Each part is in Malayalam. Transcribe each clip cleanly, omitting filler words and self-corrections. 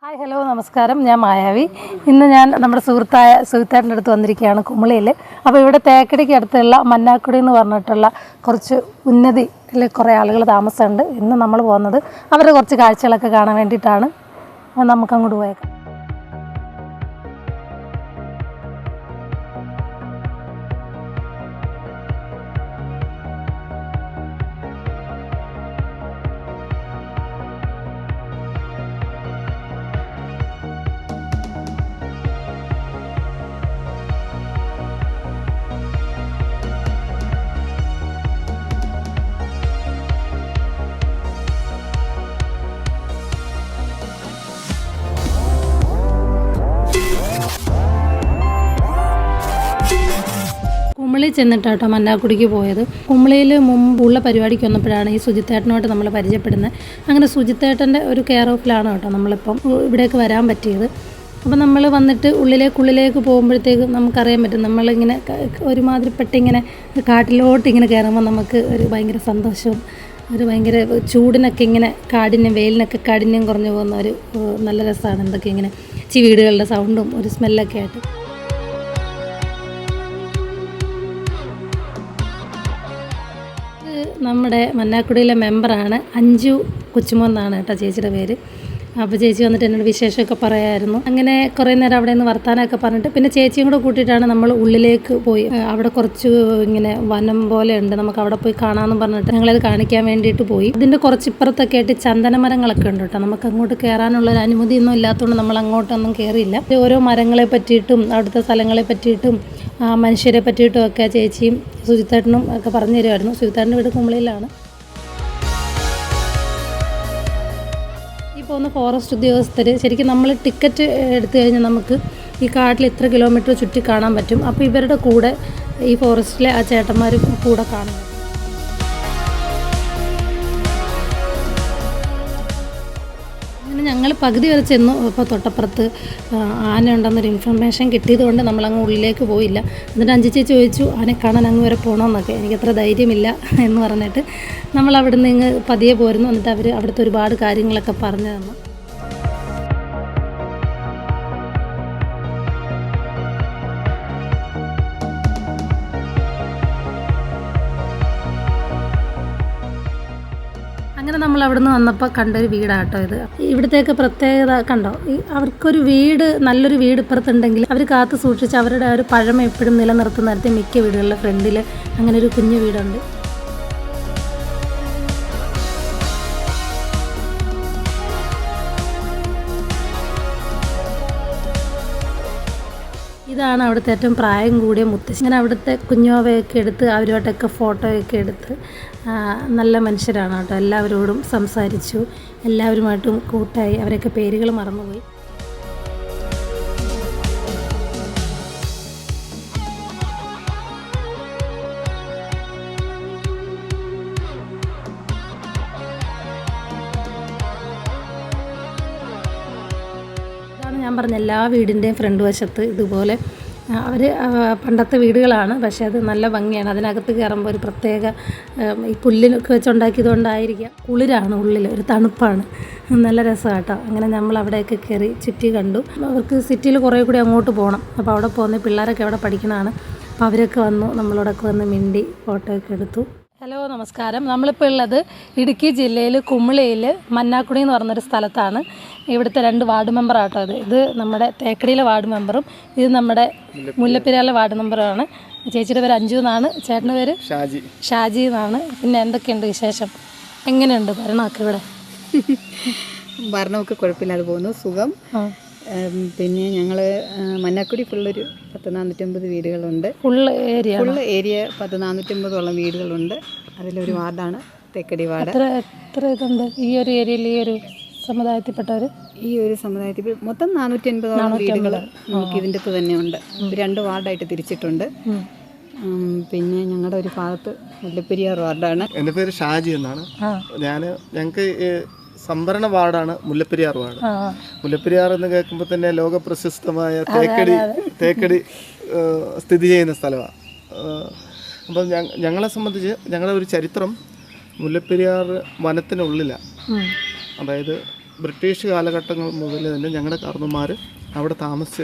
ഹായ് ഹലോ നമസ്കാരം, ഞാൻ മായാവി. ഇന്ന് ഞാൻ നമ്മുടെ സുഹൃത്താൻ്റെ അടുത്ത് വന്നിരിക്കുകയാണ് കുമളിയിൽ. അപ്പോൾ ഇവിടെ തേക്കടിക്ക് അടുത്തുള്ള മന്നാക്കുടി എന്ന് പറഞ്ഞിട്ടുള്ള കുറച്ച് ഉന്നതിയിൽ കുറേ ആളുകൾ താമസമുണ്ട്. ഇന്ന് നമ്മൾ പോകുന്നത് അവരുടെ കുറച്ച് കാഴ്ചകളൊക്കെ കാണാൻ വേണ്ടിയിട്ടാണ്. നമുക്കങ്ങോട്ട് പോയേക്കാം. കുമളി ചെന്നിട്ടാട്ടോ മന്നാക്കുടിക്ക് പോയത്. കുമളിയിൽ മുമ്പുള്ള പരിപാടിക്ക് വന്നപ്പോഴാണ് ഈ സുജിത്തേട്ടനുമായിട്ട് നമ്മൾ പരിചയപ്പെടുന്നത്. അങ്ങനെ സുജിത്തേട്ടൻ്റെ ഒരു കെയർ ഓഫിലാണ് കേട്ടോ നമ്മളിപ്പം ഇവിടേക്ക് വരാൻ പറ്റിയത്. അപ്പോൾ നമ്മൾ വന്നിട്ട് ഉള്ളിലേക്ക് പോകുമ്പോഴത്തേക്ക് നമുക്കറിയാൻ പറ്റും, നമ്മളിങ്ങനെ ഒരുമാതിരിപ്പെട്ടിങ്ങനെ കാട്ടിലോട്ട് ഇങ്ങനെ കയറുമ്പോൾ നമുക്ക് ഒരു ഭയങ്കര സന്തോഷവും ഒരു ഭയങ്കര ചൂടിനൊക്കെ ഇങ്ങനെ വെയിലിനൊക്കെ കാഠിന്യം കുറഞ്ഞു പോകുന്ന ഒരു നല്ല രസമാണ്. എന്തൊക്കെ ഇങ്ങനെ വീടുകളുടെ സൗണ്ടും ഒരു സ്മെല്ലൊക്കെ ആയിട്ട്. നമ്മുടെ മന്നാക്കുടിയിലെ മെമ്പറാണ് അഞ്ജു കൊച്ചുമോൻ എന്നാണ് കേട്ടോ ചേച്ചിയുടെ പേര്. അപ്പോൾ ചേച്ചി വന്നിട്ട് എന്നോട് വിശേഷമൊക്കെ പറയായിരുന്നു. അങ്ങനെ കുറേ നേരം അവിടെ നിന്ന് വർത്താനമൊക്കെ പറഞ്ഞിട്ട് പിന്നെ ചേച്ചിയും കൂടെ കൂട്ടിയിട്ടാണ് നമ്മൾ ഉള്ളിലേക്ക് പോയി. അവിടെ കുറച്ച് ഇങ്ങനെ വനം പോലെ ഉണ്ട്, നമുക്ക് അവിടെ പോയി കാണാമെന്ന് പറഞ്ഞിട്ട് ഞങ്ങളത് കാണിക്കാൻ വേണ്ടിയിട്ട് പോയി. ഇതിൻ്റെ കുറച്ച് ഇപ്പുറത്തൊക്കെ ആയിട്ട് ചന്ദന മരങ്ങളൊക്കെ ഉണ്ട് കേട്ടോ. നമുക്ക് അങ്ങോട്ട് കയറാനുള്ളൊരു അനുമതിയൊന്നും ഇല്ലാത്തതുകൊണ്ട് നമ്മൾ അങ്ങോട്ടൊന്നും കയറിയില്ല. ഓരോ മരങ്ങളെ പറ്റിയിട്ടും അവിടുത്തെ സ്ഥലങ്ങളെ പറ്റിയിട്ടും മനുഷ്യരെ പറ്റിയിട്ടും ഒക്കെ ചേച്ചിയും സുജിത്തേട്ടനും ഒക്കെ പറഞ്ഞു തരുമായിരുന്നു. സുജിത്തേട്ടൻ്റെ വീട് കുമളിയിലാണ്. ഈ പോകുന്ന ഫോറസ്റ്റ് ഉദ്യോഗസ്ഥർ ശരിക്കും നമ്മൾ ടിക്കറ്റ് എടുത്തു കഴിഞ്ഞാൽ നമുക്ക് ഈ കാട്ടിൽ ഇത്ര കിലോമീറ്റർ ചുറ്റി കാണാൻ പറ്റും. അപ്പോൾ ഇവരുടെ കൂടെ ഈ ഫോറസ്റ്റിലെ ആ ചേട്ടന്മാർ കൂടെ കാണും. അങ്ങനെ ഞങ്ങൾ പകുതി വരെ ചെന്നു. ഇപ്പോൾ തൊട്ടപ്പുറത്ത് ആന ഉണ്ടെന്നൊരു ഇൻഫർമേഷൻ കിട്ടിയതുകൊണ്ട് നമ്മളങ്ങ് ഉള്ളിലേക്ക് പോയില്ല. എന്നിട്ട് അഞ്ചു ചേച്ചി ചോദിച്ചു ആനെ കാണാൻ അങ്ങ് വരെ പോകണമെന്നൊക്കെ. എനിക്കത്ര ധൈര്യമില്ല എന്ന് പറഞ്ഞിട്ട് നമ്മൾ അവിടെ നിന്ന് ഇങ്ങ് പതിയെ പോരുന്നു. എന്നിട്ട് അവർ അവിടുത്തെ ഒരുപാട് കാര്യങ്ങളൊക്കെ പറഞ്ഞു തന്നു. അങ്ങനെ നമ്മൾ അവിടെ നിന്ന് വന്നപ്പോൾ കണ്ടൊരു വീടാട്ടോ ഇത്. ഇവിടത്തേക്ക് പ്രത്യേകത കണ്ടോ, അവർക്കൊരു വീട്, നല്ലൊരു വീട് ഇപ്പുറത്തുണ്ടെങ്കിൽ അവർ കാത്തു സൂക്ഷിച്ച് അവരുടെ ഒരു പഴമ എപ്പോഴും നിലനിർത്തുന്നിടത്ത് മിക്ക വീടുകളുടെ ഫ്രണ്ടിൽ അങ്ങനെ ഒരു കുഞ്ഞു വീടുണ്ട്. ഇതാണ് അവിടുത്തെ ഏറ്റവും പ്രായം കൂടിയ മുത്തശ്ശി. ഇങ്ങനെ അവിടുത്തെ കുഞ്ഞോവയൊക്കെ എടുത്ത് അവരുമായിട്ടൊക്കെ ഫോട്ടോയൊക്കെ എടുത്ത് നല്ല മനുഷ്യരാണ് കേട്ടോ. എല്ലാവരോടും സംസാരിച്ചു, എല്ലാവരുമായിട്ടും കൂട്ടായി. അവരൊക്കെ പേരുകൾ മറന്നുപോയി. ഞാൻ പറഞ്ഞ എല്ലാ വീടിൻ്റെയും ഫ്രണ്ട് വശത്ത് ഇതുപോലെ അവർ പണ്ടത്തെ വീടുകളാണ്, പക്ഷേ അത് നല്ല ഭംഗിയാണ്. അതിനകത്ത് കയറുമ്പോൾ ഒരു പ്രത്യേക ഈ പുല്ലിനൊക്കെ വെച്ചുണ്ടാക്കിയതുകൊണ്ടായിരിക്കാം കുളിരാണ്, ഉള്ളിൽ ഒരു തണുപ്പാണ്, നല്ല രസമാണ് കേട്ടോ. അങ്ങനെ നമ്മൾ അവിടെയൊക്കെ കയറി ചുറ്റി കണ്ടു. അവർക്ക് സിറ്റിയിൽ കുറേ കൂടി അങ്ങോട്ട് പോകണം. അപ്പോൾ അവിടെ പോകുന്ന പിള്ളേരൊക്കെ അവിടെ പഠിക്കണതാണ്. അപ്പോൾ അവരൊക്കെ വന്നു, നമ്മളോടൊക്കെ വന്ന് മിണ്ടി ഫോട്ടോയൊക്കെ എടുത്തു. ഹലോ നമസ്കാരം. നമ്മളിപ്പോൾ ഉള്ളത് ഇടുക്കി ജില്ലയിൽ കുമളിയിൽ മന്നാക്കുടി എന്ന് പറഞ്ഞൊരു സ്ഥലത്താണ്. ഇവിടുത്തെ 2 വാർഡ് മെമ്പറാട്ടോ ഇത് നമ്മുടെ തേക്കടിയിലെ വാർഡ് മെമ്പറും ഇത് നമ്മുടെ മുല്ലപ്പെരിയാറിലെ വാർഡ് മെമ്പറുമാണ്. ചേച്ചിയുടെ പേര് അഞ്ജു എന്നാണ്, ചേട്ടൻ്റെ പേര് ഷാജി എന്നാണ്. പിന്നെ എന്തൊക്കെയുണ്ട് വിശേഷം, എങ്ങനെയുണ്ട് ഭരണമൊക്കെ ഇവിടെ? ഭരണമൊക്കെ കുഴപ്പമില്ലാതെ പോകുന്നു, സുഖം. പിന്നെ ഞങ്ങൾ മന്നാക്കുടി ഫുള്ളൊരു 450 വീടുകളുണ്ട്. ഫുൾ ഏരിയ 450ഓളം വീടുകളുണ്ട്. അതിലൊരു വാർഡാണ് തേക്കടി വാർഡ്. എത്ര ഇതുണ്ട് ഈ ഒരു ഏരിയയിൽ, ഈ ഒരു സമുദായത്തിൽപ്പെട്ടവർ? ഈ ഒരു സമുദായത്തിൽ മൊത്തം 450ഓളം വീടുകൾ നമുക്ക് ഇതിൻ്റെ അകത്ത് തന്നെ ഉണ്ട്. 2 വാർഡായിട്ട് തിരിച്ചിട്ടുണ്ട്. പിന്നെ ഞങ്ങളുടെ ഒരു ഭാഗത്ത് മുല്ലപ്പെരിയാർ വാർഡാണ്. എൻ്റെ പേര് ഷാജി എന്നാണ്. ഞങ്ങൾക്ക് സംഭരണ വാർഡാണ് മുല്ലപ്പെരിയാർ വാർഡ്. മുല്ലപ്പെരിയാർ എന്ന് കേൾക്കുമ്പോൾ തന്നെ ലോക പ്രശസ്തമായ തേക്കടി സ്ഥിതി ചെയ്യുന്ന സ്ഥലമാണ്. അപ്പം ഞങ്ങളെ സംബന്ധിച്ച് ഞങ്ങളുടെ ഒരു ചരിത്രം മുല്ലപ്പെരിയാർ വനത്തിനുള്ളിലാണ്. അതായത് ബ്രിട്ടീഷ് കാലഘട്ടങ്ങൾ മുതൽ തന്നെ ഞങ്ങളുടെ കാരണന്മാർ അവിടെ താമസിച്ച്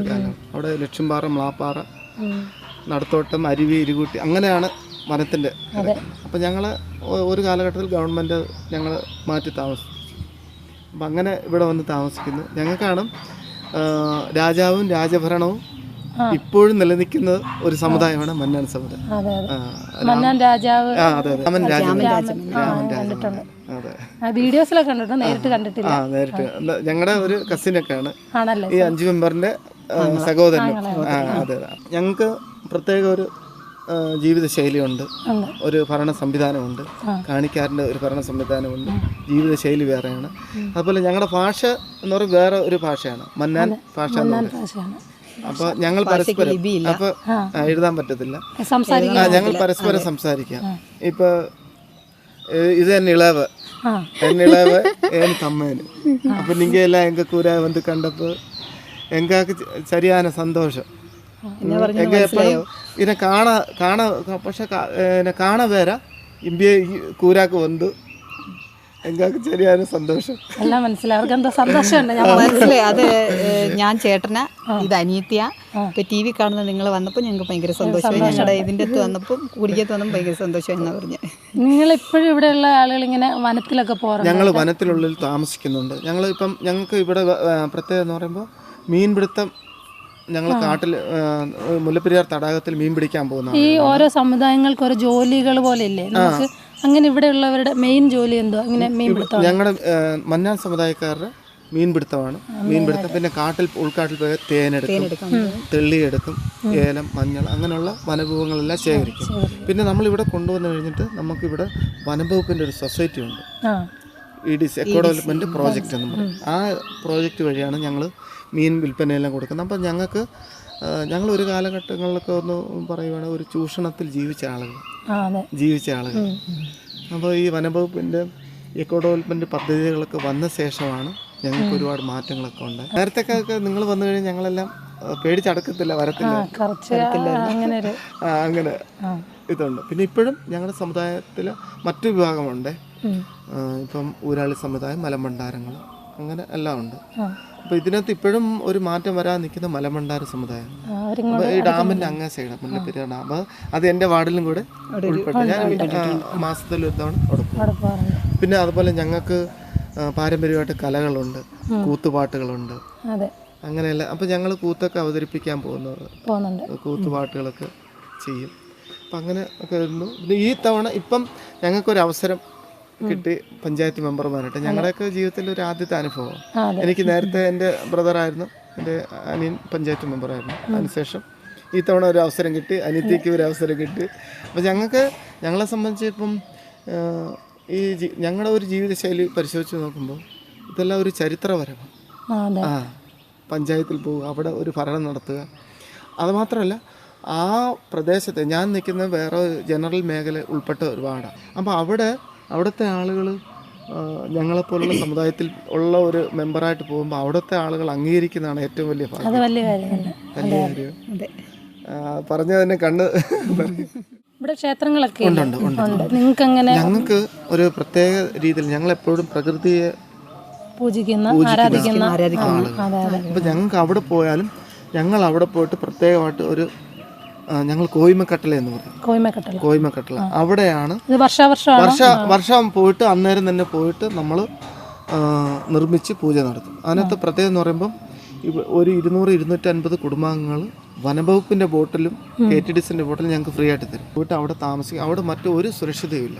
കാലം അവിടെ ലക്ഷ്യംപാറ, മ്ലാപ്പാറ, നടത്തോട്ടം, അരുവി, ഇരുകൂട്ടി അങ്ങനെയാണ് വനത്തിൻ്റെ. അപ്പോൾ ഞങ്ങൾ ഒരു കാലഘട്ടത്തിൽ ഗവൺമെൻറ് ഞങ്ങൾ മാറ്റി താമസിച്ചു. അപ്പം അങ്ങനെ ഇവിടെ വന്ന് താമസിക്കുന്നു. ഞങ്ങൾക്കാണ് രാജാവും രാജഭരണവും ഇപ്പോഴും നിലനിൽക്കുന്ന ഒരു സമുദായമാണ് മന്നാൻ സമുദായം. മന്നാൻ രാജാവ് അതെ രാമൻ അതെ വീഡിയോസിലൊക്കെ കണ്ടിട്ട് നേരിട്ട് കണ്ടിട്ടില്ല. നേരിട്ട് ഞങ്ങളുടെ ഒരു കസിനൊക്കെയാണ് ഈ 5 മെമ്പറിന്റെ സഹോദരൻ. അതെ ഞങ്ങൾക്ക് പ്രത്യേക ഒരു ജീവിതശൈലിയുണ്ട്, ഒരു ഭരണ സംവിധാനമുണ്ട്, കാണിക്കാരൻ്റെ ഒരു ഭരണ സംവിധാനമുണ്ട്, ജീവിതശൈലി വേറെയാണ്. അതുപോലെ ഞങ്ങളുടെ ഭാഷ എന്ന് പറയുന്നത് വേറെ ഒരു ഭാഷയാണ്, മന്നാൻ ഭാഷ എന്ന് പറയുന്നത്. അപ്പോൾ ഞങ്ങൾ പരസ്പരം അപ്പോൾ എഴുതാൻ പറ്റത്തില്ല, ഞങ്ങൾ പരസ്പരം സംസാരിക്കാം. ഇപ്പോൾ ഇത് തന്നെ ഇളവ് എന്നിളവ് ഏൻ തമ്മേന് അപ്പൊ நீங்க எல்லாம் எங்க கூட வந்து கண்டப்போ எங்களுக்கு சரியான சந்தோஷம். எங்க எப்பவும் ഇതിനെ കാണാ പക്ഷെ എന്നെ കാണാൻ വരാ ഇന്ത്യ കൂരാക്ക് വന്നു എങ്ങൾക്ക് ശരിയാണ് സന്തോഷം. എല്ലാം മനസ്സിലായി, അവർക്ക് എന്താ സന്തോഷമുണ്ട് മനസ്സിലായി. അത് ഞാൻ ചേട്ടന, ഇത് അനിയത്തിയ. ഇപ്പൊ ടി വി കാണുന്ന നിങ്ങൾ വന്നപ്പോൾ ഞങ്ങൾക്ക് ഭയങ്കര സന്തോഷമായി. ഞങ്ങളുടെ ഇതിൻ്റെ അടുത്ത് വന്നപ്പോൾ കുടിക്കത്ത് വന്നപ്പോൾ ഭയങ്കര സന്തോഷം എന്നാ പറഞ്ഞത്. നിങ്ങൾ ഇപ്പോഴും ഇവിടെയുള്ള ആളുകൾ ഇങ്ങനെ വനത്തിലൊക്കെ പോകാറുണ്ട്? ഞങ്ങൾ വനത്തിനുള്ളിൽ താമസിക്കുന്നുണ്ട്. ഞങ്ങൾക്ക് ഇവിടെ പ്രത്യേകത എന്ന് പറയുമ്പോൾ മീൻപിടുത്തം. ഞങ്ങൾ കാട്ടിൽ മുല്ലപ്പെരിയാർ തടാകത്തിൽ മീൻ പിടിക്കാൻ പോകുന്ന ഈ ഓരോ സമുദായങ്ങൾക്ക് ഓരോ ജോലികൾ പോലെ ഇല്ലേ നമുക്ക്? അങ്ങനെ ഇവിടെയുള്ളവരുടെ മെയിൻ ജോലി എന്തോ? അങ്ങനെ മീൻപിടുത്തം. ഞങ്ങളുടെ മന്നാൻ സമുദായക്കാരുടെ മീൻപിടുത്തമാണ്. മീൻപിടുത്തം, പിന്നെ ഉൾക്കാട്ടിൽ പോയി തേനെടുക്കും, തെള്ളിയെടുക്കും, ഏലം, മഞ്ഞൾ അങ്ങനെയുള്ള വനവിഭവങ്ങളെല്ലാം ശേഖരിക്കും. പിന്നെ നമ്മളിവിടെ കൊണ്ടുവന്നു കഴിഞ്ഞിട്ട് നമുക്കിവിടെ വനംവകുപ്പിൻ്റെ ഒരു സൊസൈറ്റി ഉണ്ട്, EDC എക്കോ ഡെവലപ്മെൻറ്റ് പ്രോജക്റ്റ് എന്ന് പറയും. ആ പ്രോജക്റ്റ് വഴിയാണ് ഞങ്ങൾ മീൻ വിൽപ്പനയെല്ലാം കൊടുക്കുന്നത്. അപ്പം ഞങ്ങൾ ഒരു കാലഘട്ടങ്ങളിലൊക്കെ ഒന്ന് പറയുവാണെങ്കിൽ ഒരു ചൂഷണത്തിൽ ജീവിച്ച ആളുകൾ. അപ്പോൾ ഈ വനംവകുപ്പിൻ്റെ എക്കോ ഡെവലപ്മെൻറ്റ് പദ്ധതികളൊക്കെ വന്ന ശേഷമാണ് ഞങ്ങൾക്ക് ഒരുപാട് മാറ്റങ്ങളൊക്കെ ഉണ്ട്. നേരത്തെയൊക്കെ നിങ്ങൾ വന്നു കഴിഞ്ഞാൽ ഞങ്ങളെല്ലാം പേടിച്ചടക്കത്തില്ല, വരത്തില്ല, അങ്ങനെ ഇതുണ്ട്. പിന്നെ ഇപ്പോഴും ഞങ്ങളുടെ സമുദായത്തിൽ മറ്റു വിഭാഗമുണ്ട്. ഇപ്പം ഊരാളി സമുദായം, മലമണ്ഡാരങ്ങൾ, അങ്ങനെ എല്ലാം ഉണ്ട്. അപ്പോൾ ഇതിനകത്ത് ഇപ്പോഴും ഒരു മാറ്റം വരാൻ നിൽക്കുന്ന മലമണ്ഡാര സമുദായം. അപ്പോൾ ഈ ഡാമിൻ്റെ അങ്ങേ സൈഡ് മുല്ലപ്പെരിയാർ ഡാം, അത് എൻ്റെ വാർഡിലും കൂടെ ഉൾപ്പെട്ടു. ഞാൻ മാസത്തിൽ ഒരു തവണ അവിടെ പോകും. പിന്നെ അതുപോലെ ഞങ്ങൾക്ക് പാരമ്പര്യമായിട്ട് കലകളുണ്ട്, കൂത്തുപാട്ടുകളുണ്ട്, അങ്ങനെയല്ല. അപ്പോൾ ഞങ്ങൾ കൂത്തൊക്കെ അവതരിപ്പിക്കാൻ പോകുന്നുണ്ട്, കൂത്തുപാട്ടുകളൊക്കെ ചെയ്യും. അപ്പം അങ്ങനെ ഒക്കെ വരുന്നു. പിന്നെ ഈ തവണ ഇപ്പം ഞങ്ങൾക്കൊരു അവസരം കിട്ടി, പഞ്ചായത്ത് മെമ്പർമാരായിട്ട്. ഞങ്ങളുടെയൊക്കെ ജീവിതത്തിൽ ഒരു ആദ്യത്തെ അനുഭവം. എനിക്ക് നേരത്തെ എൻ്റെ ബ്രദറായിരുന്നു, എൻ്റെ അനിയൻ പഞ്ചായത്ത് മെമ്പറായിരുന്നു. അതിനുശേഷം ഈ തവണ ഒരു അവസരം കിട്ടി, അനിയത്തിക്ക് ഒരു അവസരം കിട്ടി. അപ്പോൾ ഞങ്ങളെ സംബന്ധിച്ച് ഇപ്പം ഈ ഞങ്ങളുടെ ഒരു ജീവിതശൈലി പരിശോധിച്ച് നോക്കുമ്പോൾ ഇതെല്ലാം ഒരു ചരിത്രപരമാണ്. പഞ്ചായത്തിൽ പോവുക, അവിടെ ഒരു ഭരണം നടത്തുക. അതുമാത്രമല്ല, ആ പ്രദേശത്തെ ഞാൻ നിൽക്കുന്ന വേറെ ജനറൽ മേഖല ഉൾപ്പെട്ട ഒരു വാർഡാണ്. അപ്പോൾ അവിടുത്തെ ആളുകൾ ഞങ്ങളെപ്പോലുള്ള സമുദായത്തിൽ ഉള്ള ഒരു മെമ്പറായിട്ട് പോകുമ്പോൾ അവിടുത്തെ ആളുകൾ അംഗീകരിക്കുന്നതാണ് ഏറ്റവും വലിയ കാര്യം. പറഞ്ഞ തന്നെ കണ്ണ്. ഇവിടെ ക്ഷേത്രങ്ങളൊക്കെ ഉണ്ട്. ഞങ്ങൾക്ക് ഒരു പ്രത്യേക രീതിയിൽ ഞങ്ങളെപ്പോഴും പ്രകൃതിയെ പൂജിക്കുന്ന ആളുകൾ. അപ്പം ഞങ്ങൾക്ക് അവിടെ പോയാലും ഞങ്ങൾ അവിടെ പോയിട്ട് പ്രത്യേകമായിട്ട് ഒരു ഞങ്ങൾ കോയിമക്കട്ടല എന്ന് പറയും. കോയിമക്കട്ടല അവിടെയാണ് വർഷം പോയിട്ട് അന്നേരം തന്നെ പോയിട്ട് നമ്മൾ നിർമ്മിച്ച് പൂജ നടത്തും. അതിനകത്ത് പ്രത്യേകം എന്ന് പറയുമ്പം ഒരു 200-250 കുടുംബാംഗങ്ങൾ വനംവകുപ്പിൻ്റെ ബോട്ടിലും KTDCൻ്റെ ബോട്ടിലും ഞങ്ങൾക്ക് ഫ്രീ ആയിട്ട് തരും. പോയിട്ട് അവിടെ താമസിക്കും. അവിടെ മറ്റൊരു സുരക്ഷിതയുമില്ല.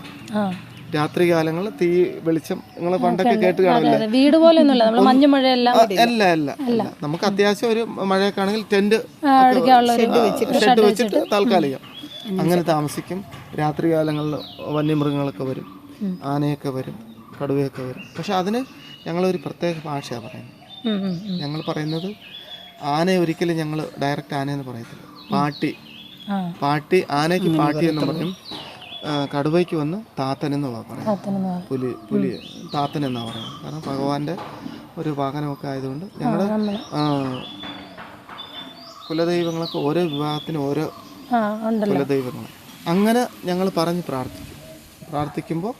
രാത്രി കാലങ്ങളിൽ തീ വെളിച്ചം നിങ്ങൾ പണ്ടൊക്കെ കേട്ട് കാണില്ല, വീട് പോലെ അല്ല. നമുക്ക് അത്യാവശ്യം ഒരു മഴയൊക്കെ ആണെങ്കിൽ ടെന്റ് ഷെഡ് വെച്ചിട്ട് താൽക്കാലികം അങ്ങനെ താമസിക്കും. രാത്രി കാലങ്ങളിൽ വന്യമൃഗങ്ങളൊക്കെ വരും, ആനയൊക്കെ വരും, കടുവയൊക്കെ വരും. പക്ഷെ അതിന് ഞങ്ങളൊരു പ്രത്യേക ഭാഷയാണ് പറയുന്നത്. ഞങ്ങൾ പറയുന്നത് ആനയെ ഒരിക്കലും ഞങ്ങൾ ഡയറക്റ്റ് ആനയെന്ന് പറയത്തില്ല. പാട്ടി ആനയ്ക്ക് പാട്ടി എന്ന് പറയും. കടുവയ്ക്ക് വന്ന് താത്തനെന്ന് പറയും. പുലി താത്തൻ എന്നാണ് പറയുന്നത്. കാരണം ഭഗവാന്റെ ഒരു വാഹനമൊക്കെ ആയതുകൊണ്ട് ഞങ്ങളുടെ കുലദൈവങ്ങളൊക്കെ ഓരോ വിഭാഗത്തിന് ഓരോ കുലദൈവങ്ങൾ. അങ്ങനെ ഞങ്ങൾ പറഞ്ഞ് പ്രാർത്ഥിക്കുമ്പോൾ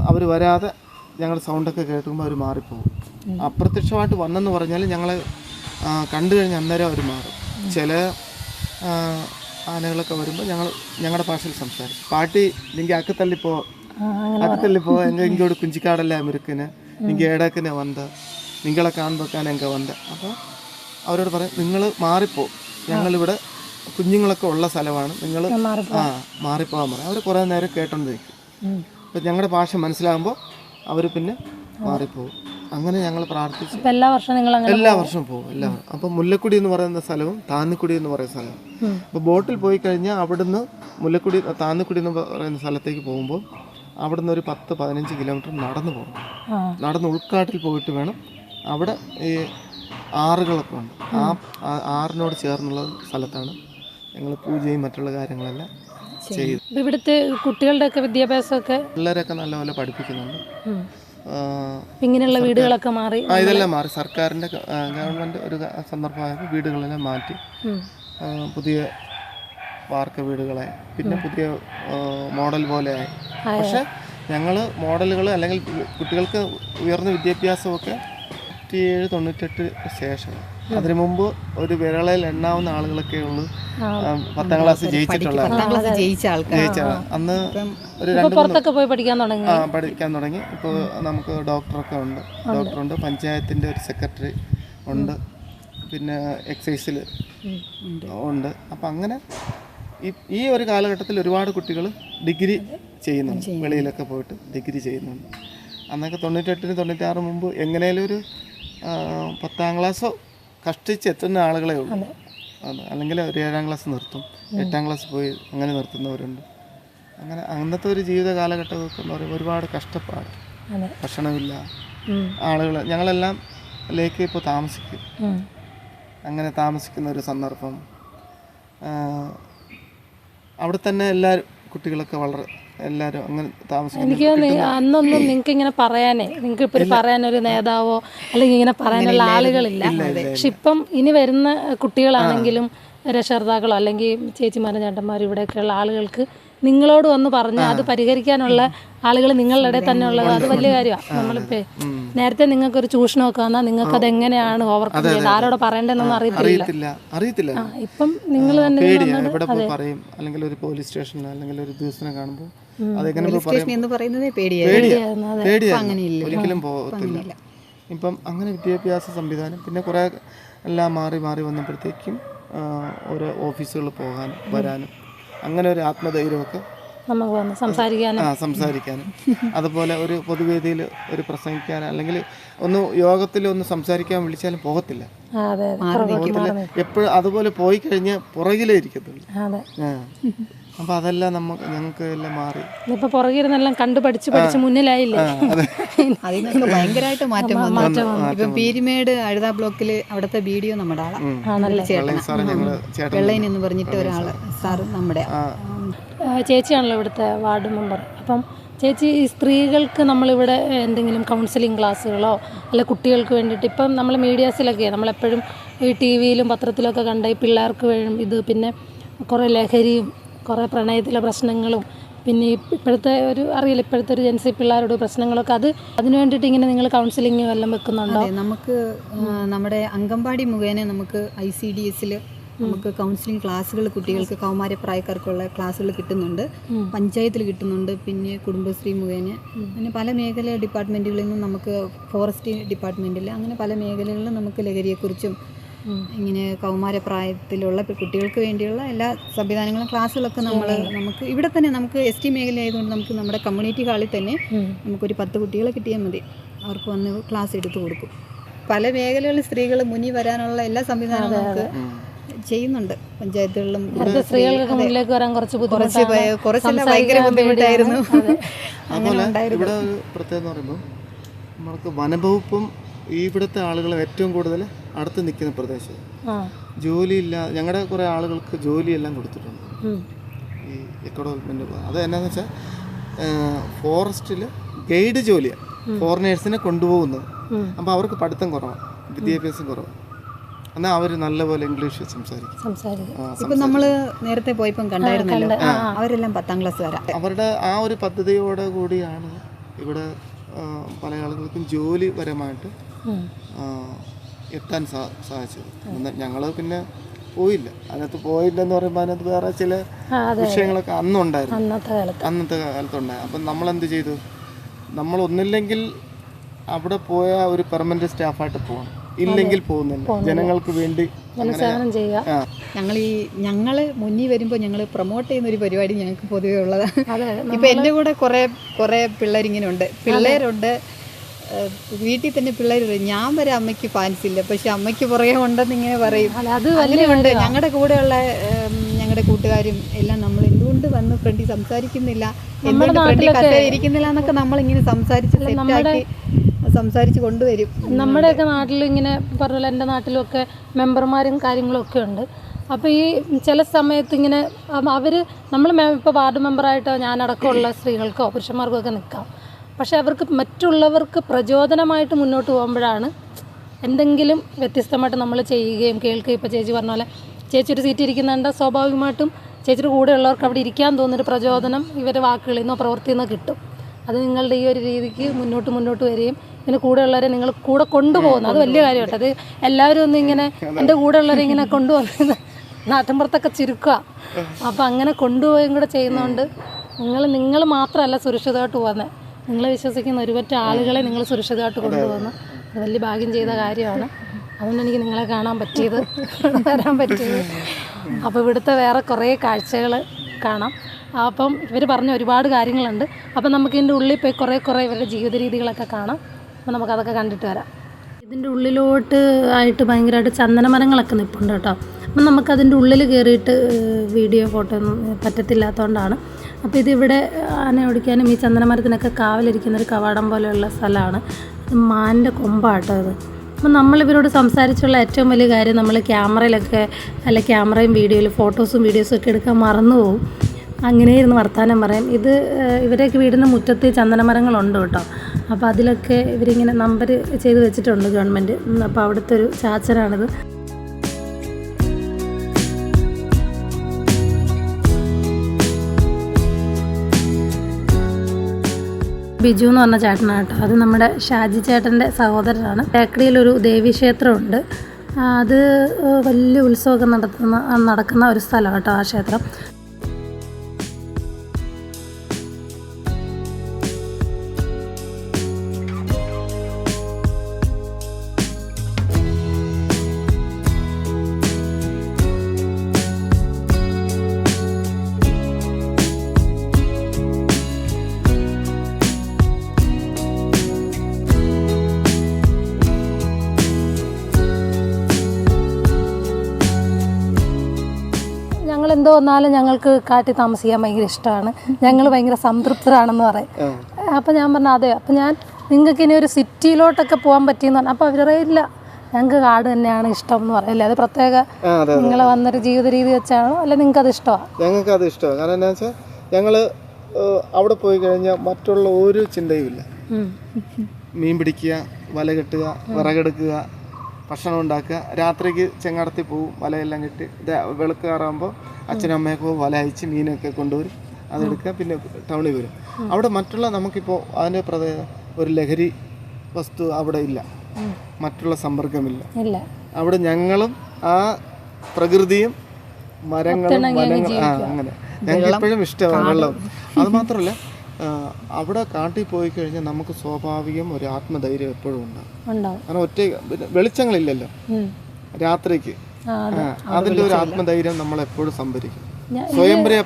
അവർ വരാതെ ഞങ്ങളുടെ സൗണ്ടൊക്കെ കേൾക്കുമ്പോൾ അവർ മാറിപ്പോകും. അപ്രത്യക്ഷമായിട്ട് വന്നെന്ന് പറഞ്ഞാൽ ഞങ്ങളെ കണ്ടു കഴിഞ്ഞാൽ അന്നേരം അവർ മാറും. ചില ആനകളൊക്കെ വരുമ്പോൾ ഞങ്ങളുടെ ഭാഷയിൽ സംസാരിക്കും. പാട്ടി നിങ്ങൾ അക്കത്തള്ളിപ്പോ എങ്കോട് കുഞ്ചിക്കാടല്ല മുരുക്കിന് നിങ്ങൾ ഏടക്കിനെ വന്ന് നിങ്ങളെ കാണുമ്പോക്കാൻ എങ്ക വന്ന്. അപ്പോൾ അവരോട് പറയും നിങ്ങൾ മാറിപ്പോ, ഞങ്ങളിവിടെ കുഞ്ഞുങ്ങളൊക്കെ ഉള്ള സ്ഥലമാണ്, നിങ്ങൾ മാറിപ്പോകാൻ പറയും. അവർ കുറേ നേരം കേട്ടോണ്ടിരിക്കും. അപ്പം ഞങ്ങളുടെ ഭാഷ മനസ്സിലാകുമ്പോൾ അവർ പിന്നെ മാറിപ്പോകും. അങ്ങനെ ഞങ്ങൾ പ്രാർത്ഥിച്ച് എല്ലാ വർഷവും പോകും. അപ്പം മുല്ലക്കുടി എന്ന് പറയുന്ന സ്ഥലവും താന്നിക്കുടി എന്ന് പറയുന്ന സ്ഥലവും. അപ്പോൾ ബോട്ടിൽ പോയി കഴിഞ്ഞാൽ അവിടുന്ന് മുല്ലക്കുടി താന്നിക്കുടി എന്ന് പറയുന്ന സ്ഥലത്തേക്ക് പോകുമ്പോൾ അവിടുന്ന് ഒരു 10-15 കിലോമീറ്റർ നടന്നു പോകണം. നടന്ന് ഉൾക്കാട്ടിൽ പോയിട്ട് വേണം. അവിടെ ഈ ആറുകളൊക്കെ ഉണ്ട്. ആ ആറിനോട് ചേർന്നുള്ള സ്ഥലത്താണ് ഞങ്ങൾ പൂജയും മറ്റുള്ള കാര്യങ്ങളെല്ലാം ചെയ്തു. ഇവിടുത്തെ കുട്ടികളുടെയൊക്കെ വിദ്യാഭ്യാസമൊക്കെ പിള്ളേരൊക്കെ നല്ലപോലെ പഠിപ്പിക്കുന്നുണ്ട്. ഇങ്ങനെയുള്ള വീടുകളൊക്കെ മാറി ഇതെല്ലാം മാറി. സർക്കാരിൻ്റെ ഗവൺമെൻറ് ഒരു സന്ദർഭമായപ്പോൾ വീടുകളെല്ലാം മാറ്റി പുതിയ വാർക്ക വീടുകളായി, പിന്നെ പുതിയ മോഡൽ പോലെ ആയി. പക്ഷെ ഞങ്ങൾ മോഡലുകൾ അല്ലെങ്കിൽ കുട്ടികൾക്ക് ഉയർന്ന വിദ്യാഭ്യാസമൊക്കെ 97-98 ശേഷം. അതിനു മുമ്പ് ഒരു വിരളയിൽ എണ്ണാവുന്ന ആളുകളൊക്കെ ഉള്ളൂ 10ാം ക്ലാസ് ജയിച്ചിട്ടുള്ള അന്ന് ഒരു 2-3 പോയി പഠിക്കാൻ തുടങ്ങി. ഇപ്പോൾ നമുക്ക് ഡോക്ടറൊക്കെ ഉണ്ട്, പഞ്ചായത്തിൻ്റെ ഒരു സെക്രട്ടറി ഉണ്ട്, പിന്നെ എക്സൈസിൽ ഉണ്ട്. അപ്പം അങ്ങനെ ഈ ഒരു കാലഘട്ടത്തിൽ ഒരുപാട് കുട്ടികൾ ഡിഗ്രി ചെയ്യുന്നുണ്ട്, വെളിയിലൊക്കെ പോയിട്ട് ഡിഗ്രി ചെയ്യുന്നുണ്ട്. അന്നൊക്കെ 98-96 മുമ്പ് എങ്ങനെയാലും ഒരു 10ാം ക്ലാസ്സോ കഷ്ടിച്ച് എത്തുന്ന ആളുകളെ ഉള്ളൂ. അല്ലെങ്കിൽ ഒരു 7ാം ക്ലാസ് നിർത്തും, 8ാം ക്ലാസ് പോയി അങ്ങനെ നിർത്തുന്നവരുണ്ട്. അങ്ങനെ അന്നത്തെ ഒരു ജീവിത കാലഘട്ടമൊക്കെ എന്ന് പറയുമ്പോൾ ഒരുപാട് കഷ്ടപ്പാട്, ഭക്ഷണമില്ല. ആളുകൾ ഞങ്ങളെല്ലാം ലേക്ക് ഇപ്പോൾ താമസിക്കും. അങ്ങനെ താമസിക്കുന്ന ഒരു സന്ദർഭം. അവിടെ തന്നെ എല്ലാവരും കുട്ടികളൊക്കെ വളരെ എല്ലാവരും അങ്ങനെ താമസിക്കും. എനിക്ക് അന്നൊന്നും നിങ്ങൾക്ക് ഇങ്ങനെ പറയാനേ, നിങ്ങൾക്ക് ഇപ്പോൾ പറയാനൊരു നേതാവോ അല്ലെങ്കിൽ ഇങ്ങനെ പറയാനുള്ള ആളുകളില്ല. പക്ഷെ ഇപ്പം ഇനി വരുന്ന കുട്ടികളാണെങ്കിലും രക്ഷകർത്താക്കളോ അല്ലെങ്കിൽ ചേച്ചിമാരും ചേട്ടന്മാരും ഇവിടെയൊക്കെയുള്ള ആളുകൾക്ക് നിങ്ങളോട് വന്ന് പറഞ്ഞ് അത് പരിഹരിക്കാനുള്ള ആളുകൾ നിങ്ങളുടെ ഇടയിൽ തന്നെ ഉള്ളത് അത് വലിയ കാര്യമാണ്. നമ്മളിപ്പോൾ നേരത്തെ നിങ്ങൾക്കൊരു ചൂഷണമൊക്കെ വന്നാൽ നിങ്ങൾക്ക് അത് എങ്ങനെയാണ് ഓവർകം ചെയ്യേണ്ടത്, ആരോട് പറയേണ്ടതെന്നൊന്നും അറിയത്തില്ല. ഇപ്പം നിങ്ങൾ തന്നെ പറയും, അല്ലെങ്കിൽ ഒരു പോലീസ് സ്റ്റേഷനിൽ അല്ലെങ്കിൽ ഒരു ദിവസം കാണുമ്പോൾ ഒരിക്കലും പോകത്തില്ല. ഇപ്പം അങ്ങനെ വിദ്യാഭ്യാസ സംവിധാനം പിന്നെ കുറേ എല്ലാം മാറി വന്നപ്പോഴത്തേക്കും ഓരോ ഓഫീസുകളിൽ പോകാനും വരാനും അങ്ങനെ ഒരു ആത്മധൈര്യമൊക്കെ നമുക്ക് വന്ന് സംസാരിക്കാനും അതുപോലെ ഒരു പൊതുവേദിയിൽ ഒരു പ്രസംഗിക്കാൻ അല്ലെങ്കിൽ യോഗത്തിൽ സംസാരിക്കാൻ വിളിച്ചാലും പോകത്തില്ല. എപ്പോഴും അതുപോലെ പോയി കഴിഞ്ഞാൽ പുറകിലേ ഇരിക്കത്തുള്ളൂ. അപ്പോൾ അതെല്ലാം ഞങ്ങൾക്ക് എല്ലാം മാറി. ഇപ്പൊ പുറകിരുന്നെല്ലാം കണ്ടു പഠിച്ച് മുന്നിലായില്ലേ. അതിനൊക്കെ ഭയങ്കരമായിട്ട് മാറ്റം വന്നു. ഇപ്പം പീരിമേട് അഴുതാ ബ്ലോക്കിൽ അവിടുത്തെ വീഡിയോ നമ്മുടെ ആളാണ്, വെള്ളയൻ എന്ന് പറഞ്ഞിട്ട് ഒരാള് സാറ് നമ്മുടെ ചേച്ചിയാണല്ലോ ഇവിടുത്തെ വാർഡ് മെമ്പർ. അപ്പം ചേച്ചി, ഈ സ്ത്രീകൾക്ക് നമ്മളിവിടെ എന്തെങ്കിലും കൗൺസിലിംഗ് ക്ലാസ്സുകളോ അല്ല കുട്ടികൾക്ക് വേണ്ടിയിട്ട് ഇപ്പം നമ്മൾ മീഡിയാസിലൊക്കെ നമ്മളെപ്പോഴും ഈ ടി വിയിലും പത്രത്തിലൊക്കെ കണ്ട ഈ പിള്ളേർക്ക് ഇത് പിന്നെ കുറേ ലഹരിയും കുറേ പ്രണയത്തിലെ പ്രശ്നങ്ങളും പിന്നെ ഇപ്പോഴത്തെ ഇപ്പോഴത്തെ ഒരു ജെൻസി പിള്ളേരുടെ പ്രശ്നങ്ങളൊക്കെ അതിന് വേണ്ടിയിട്ട് ഇങ്ങനെ നിങ്ങൾ കൗൺസിലിംഗ് എല്ലാം വെക്കുന്നുണ്ടോ? നമുക്ക് നമ്മുടെ അംഗൻവാടി മുഖേന നമുക്ക് ICDS നമുക്ക് കൗൺസിലിംഗ് ക്ലാസ്സുകൾ കുട്ടികൾക്ക് കൗമാരപ്രായക്കാർക്കുള്ള ക്ലാസ്സുകൾ കിട്ടുന്നുണ്ട്, പഞ്ചായത്തിൽ കിട്ടുന്നുണ്ട്, പിന്നെ കുടുംബശ്രീ മുഖേന അങ്ങനെ പല മേഖല ഡിപ്പാർട്ട്മെൻറ്റുകളിൽ നിന്നും നമുക്ക് ഫോറസ്റ്റ് ഡിപ്പാർട്ട്മെൻറ്റിൽ അങ്ങനെ പല മേഖലകളിലും നമുക്ക് ലഹരിയെക്കുറിച്ചും ഇങ്ങനെ കൗമാരപ്രായത്തിലുള്ള കുട്ടികൾക്ക് വേണ്ടിയുള്ള എല്ലാ സംവിധാനങ്ങളും ക്ലാസ്സുകളൊക്കെ നമുക്ക് ഇവിടെ തന്നെ നമുക്ക് ST മേഖല ആയതുകൊണ്ട് നമുക്ക് നമ്മുടെ കമ്മ്യൂണിറ്റി ഹാളിൽ തന്നെ നമുക്കൊരു 10 കുട്ടികളെ കിട്ടിയാൽ മതി, അവർക്ക് വന്ന് ക്ലാസ് എടുത്തു കൊടുക്കും. പല മേഖലകളിൽ സ്ത്രീകൾ മുന്നിൽ വരാനുള്ള എല്ലാ സംവിധാനവും നമുക്ക് ചെയ്യുന്നുണ്ട് പഞ്ചായത്തുകളിലും. സ്ത്രീകൾക്ക് മുന്നിലേക്ക് വരാൻ കുറച്ചെല്ലാം ഭയങ്കര ബുദ്ധിമുട്ടായിരുന്നു. ഇവിടെ പ്രത്യേകത പറയുമ്പോൾ നമ്മൾക്ക് വനംവകുപ്പും ഇവിടുത്തെ ആളുകൾ ഏറ്റവും കൂടുതൽ അടുത്ത് നിൽക്കുന്ന പ്രദേശം. ജോലിയില്ല, ഞങ്ങളുടെ കുറേ ആളുകൾക്ക് ജോലിയെല്ലാം കൊടുത്തിട്ടുണ്ട് ഈ എക്കോ ഡെവലപ്മെൻറ്റ്. അത് എന്നാന്ന് വെച്ചാൽ ഫോറസ്റ്റിൽ ഗൈഡ് ജോലിയാണ്, ഫോറിനേഴ്സിനെ കൊണ്ടുപോകുന്നത്. അപ്പോൾ അവർക്ക് പഠിത്തം കുറവാണ്, വിദ്യാഭ്യാസം കുറവാണ്. എന്നാൽ അവർ നല്ലപോലെ ഇംഗ്ലീഷ് സംസാരിക്കും. ഇപ്പം നമ്മൾ നേരത്തെ പോയപ്പം കണ്ടായിരുന്നല്ലോ, അവരെല്ലാം 10ാം ക്ലാസ് വരാം. അവരുടെ ആ ഒരു പദ്ധതിയോട് കൂടിയാണ് ഇവിടെ പല ആളുകൾക്കും ജോലിപരമായിട്ട് എത്താൻ സാധിച്ചത്. ഞങ്ങൾ പിന്നെ പോയില്ല. അതിനകത്ത് പോയില്ലെന്ന് പറയുമ്പോൾ അതിനകത്ത് വേറെ ചില വിഷയങ്ങളൊക്കെ അന്നുണ്ടായിരുന്നു, അന്നത്തെ കാലത്തുണ്ടായി. അപ്പം നമ്മളെന്ത് ചെയ്തു? നമ്മൾ ഒന്നില്ലെങ്കിൽ അവിടെ പോയ ഒരു പെർമനന്റ് സ്റ്റാഫായിട്ട് പോകണം, ഇല്ലെങ്കിൽ പോകുന്നില്ല, ജനങ്ങൾക്ക് വേണ്ടി ഞങ്ങൾ മുന്നിൽ വരുമ്പോൾ ഞങ്ങൾ പ്രൊമോട്ട് ചെയ്യുന്ന ഒരു പരിപാടി ഞങ്ങൾക്ക് പൊതുവേ ഉള്ളതാണ്. ഇപ്പം എൻ്റെ കൂടെ കുറേ പിള്ളേരിങ്ങനെ ഉണ്ട്, പിള്ളേരുണ്ട് വീട്ടിൽ തന്നെ പിള്ളേർ. ഞാൻ വരെ അമ്മയ്ക്ക് ഫാൻസ് ഇല്ല, പക്ഷെ അമ്മയ്ക്ക് പുറകെ ഉണ്ടെന്ന് ഇങ്ങനെ പറയും. അങ്ങനെയുണ്ട്. ഞങ്ങളുടെ കൂടെയുള്ള ഞങ്ങളുടെ കൂട്ടുകാരും എല്ലാം നമ്മൾ എന്തുകൊണ്ട് വന്ന് ഫ്രണ്ടിൽ സംസാരിക്കുന്നില്ല, എന്തുകൊണ്ട് ഫ്രണ്ടിൽ കസേര ഇരിക്കുന്നില്ല എന്നൊക്കെ നമ്മളിങ്ങനെ സംസാരിച്ച് കൊണ്ടുവരും. നമ്മുടെയൊക്കെ നാട്ടിൽ ഇങ്ങനെ പറഞ്ഞ എൻ്റെ നാട്ടിലൊക്കെ മെമ്പർമാരും കാര്യങ്ങളും ഒക്കെ ഉണ്ട്. അപ്പോൾ ഈ ചില സമയത്ത് ഇങ്ങനെ അവർ നമ്മൾ ഇപ്പോൾ വാർഡ് മെമ്പറായിട്ടോ ഞാനടക്കമുള്ള സ്ത്രീകൾക്കോ പുരുഷന്മാർക്കോ ഒക്കെ നിൽക്കാം. പക്ഷേ അവർക്ക് മറ്റുള്ളവർക്ക് പ്രചോദനമായിട്ട് മുന്നോട്ട് പോകുമ്പോഴാണ് എന്തെങ്കിലും വ്യത്യസ്തമായിട്ട് നമ്മൾ ചെയ്യുകയും കേൾക്കുകയും. ഇപ്പോൾ ചേച്ചി പറഞ്ഞ പോലെ ചേച്ചി ഒരു സീറ്റ് ഇരിക്കുന്നുണ്ട്, സ്വാഭാവികമായിട്ടും ചേച്ചിയുടെ കൂടെയുള്ളവർക്ക് അവിടെ ഇരിക്കാൻ തോന്നുന്നൊരു പ്രചോദനം ഇവരുടെ വാക്കുകളിൽ നിന്നോ പ്രവൃത്തിയിൽ നിന്നോ കിട്ടും. അത് നിങ്ങളുടെ ഈ ഒരു രീതിക്ക് മുന്നോട്ട് വരികയും ഇതിന് കൂടെയുള്ളവരെ നിങ്ങൾ കൂടെ കൊണ്ടുപോകുന്നു, അത് വലിയ കാര്യമായിട്ട്. അത് എല്ലാവരും ഒന്നും ഇങ്ങനെ എൻ്റെ കൂടെയുള്ളവരെ ഇങ്ങനെ കൊണ്ടുപോകുന്നത് നാട്ടിൻപുറത്തൊക്കെ ചുരുക്കുക. അപ്പോൾ അങ്ങനെ കൊണ്ടുപോവുകയും കൂടെ ചെയ്യുന്നതുകൊണ്ട് നിങ്ങൾ മാത്രമല്ല സുരക്ഷിതമായിട്ട് പോകുന്നത്, നിങ്ങളെ വിശ്വസിക്കുന്ന ഒരുപറ്റ ആളുകളെ നിങ്ങൾ സുരക്ഷിതമായിട്ട് കൊണ്ടുപോകുന്നു. അത് വലിയ ഭാഗ്യം ചെയ്ത കാര്യമാണ്. അതുകൊണ്ട് എനിക്ക് നിങ്ങളെ കാണാൻ പറ്റിയത്, വരാൻ പറ്റിയത്. അപ്പോൾ ഇവിടുത്തെ വേറെ കുറേ കാഴ്ചകൾ കാണാം. അപ്പം ഇവർ പറഞ്ഞ ഒരുപാട് കാര്യങ്ങളുണ്ട്. അപ്പം നമുക്ക് ഇതിൻ്റെ ഉള്ളിൽ പോയി കുറേ ഇവരുടെ ജീവിത രീതികളൊക്കെ കാണാം. അപ്പോൾ നമുക്കതൊക്കെ കണ്ടിട്ട് വരാം. ഇതിൻ്റെ ഉള്ളിലോട്ട് ആയിട്ട് ഭയങ്കരമായിട്ട് ചന്ദനമരങ്ങളൊക്കെ നിൽപ്പുണ്ട് കേട്ടോ. അപ്പം നമുക്കതിൻ്റെ ഉള്ളിൽ കയറിയിട്ട് വീഡിയോ ഫോട്ടോ ഒന്നും പറ്റത്തില്ലാത്തതുകൊണ്ടാണ്. അപ്പോൾ ഇതിവിടെ ആന ഓടിക്കാനും ഈ ചന്ദനമരത്തിനൊക്കെ കാവലിരിക്കുന്നൊരു കവാടം പോലെയുള്ള സ്ഥലമാണ്. മാനിൻ്റെ കൊമ്പാട്ടോ ഇത്. അപ്പം നമ്മളിവരോട് സംസാരിച്ചുള്ള ഏറ്റവും വലിയ കാര്യം, നമ്മൾ ക്യാമറയിലൊക്കെ ക്യാമറയും വീഡിയോയിൽ ഫോട്ടോസും വീഡിയോസും ഒക്കെ എടുക്കാൻ മറന്നു പോകും. അങ്ങനെ ഇരുന്ന് വർത്താനം പറയും. ഇത് ഇവരെയൊക്കെ വീടിൻ്റെ മുറ്റത്ത് ചന്ദനമരങ്ങളുണ്ട് കേട്ടോ. അപ്പോൾ അതിലൊക്കെ ഇവരിങ്ങനെ നമ്പർ ചെയ്ത് വെച്ചിട്ടുണ്ട് ഗവൺമെൻറ്. അപ്പോൾ അവിടുത്തെ ഒരു ചാച്ചനാണിത്. ബിജു എന്ന് പറഞ്ഞ ചേട്ടനാണ് കേട്ടോ. അത് നമ്മുടെ ഷാജി ചേട്ടൻ്റെ സഹോദരനാണ്. തേക്കടിയിലൊരു ദേവീക്ഷേത്രമുണ്ട്. അത് വലിയ ഉത്സവമൊക്കെ നടക്കുന്ന ഒരു സ്ഥലമാണ് കേട്ടോ ആ ക്ഷേത്രം. എന്തോ വന്നാലും ഞങ്ങൾക്ക് കാട്ടിൽ താമസിക്കാൻ ഭയങ്കര ഇഷ്ടമാണ്, ഞങ്ങൾ ഭയങ്കര സംതൃപ്തരാണെന്ന് പറയും. അപ്പോൾ ഞാൻ പറഞ്ഞു അതെ, അപ്പോൾ ഞാൻ നിങ്ങൾക്ക് ഇനി ഒരു സിറ്റിയിലോട്ടൊക്കെ പോകാൻ പറ്റിയെന്ന് പറഞ്ഞു. അപ്പോൾ അവർ ഇല്ല, ഞങ്ങൾക്ക് കാട് തന്നെയാണ് ഇഷ്ടം എന്ന് പറയല്ലേ. അത് പ്രത്യേക നിങ്ങൾ വന്നൊരു ജീവിത രീതി വെച്ചാണോ അല്ല നിങ്ങൾക്ക് അത് ഇഷ്ടമാണ്? ഞങ്ങൾക്ക് അത് ഇഷ്ടമാണ്. കാരണം എന്താ വെച്ചാൽ ഞങ്ങൾ അവിടെ പോയി കഴിഞ്ഞാൽ മറ്റുള്ള ഒരു ചിന്തയും ഇല്ല. മീൻ പിടിക്കുക, വല കെട്ടുക, വിറകെടുക്കുക, ഭക്ഷണം ഉണ്ടാക്കുക, രാത്രിക്ക് ചെങ്ങാടത്തിൽ പോവും, വലയെല്ലാം കെട്ടി വെളുക്ക് കയറാകുമ്പോൾ അച്ഛനും അമ്മയൊക്കെ വല അയച്ച് മീനൊക്കെ കൊണ്ടുവരും, അതെടുക്കുക, പിന്നെ ടൗണിൽ വരും. അവിടെ മറ്റുള്ള നമുക്കിപ്പോൾ അതിൻ്റെ ഒരു ലഹരി വസ്തു അവിടെ ഇല്ല, മറ്റുള്ള സമ്പർക്കമില്ല. അവിടെ ഞങ്ങളും ആ പ്രകൃതിയും മരങ്ങളും വനങ്ങളും അങ്ങനെ ഞങ്ങൾക്ക് എപ്പോഴും ഇഷ്ടമാണ് വെള്ളം. അത് മാത്രമല്ല അവിടെ കാട്ടിൽ പോയി കഴിഞ്ഞാൽ നമുക്ക് സ്വാഭാവികം ഒരു ആത്മധൈര്യം എപ്പോഴും ഉണ്ടാകും. കാരണം ഒറ്റ വെളിച്ചങ്ങളില്ലല്ലോ രാത്രിക്ക്, അതിൻ്റെ ഒരു ആത്മധൈര്യം നമ്മളെപ്പോഴും സംഭരിക്കും. സ്വയംപര്യ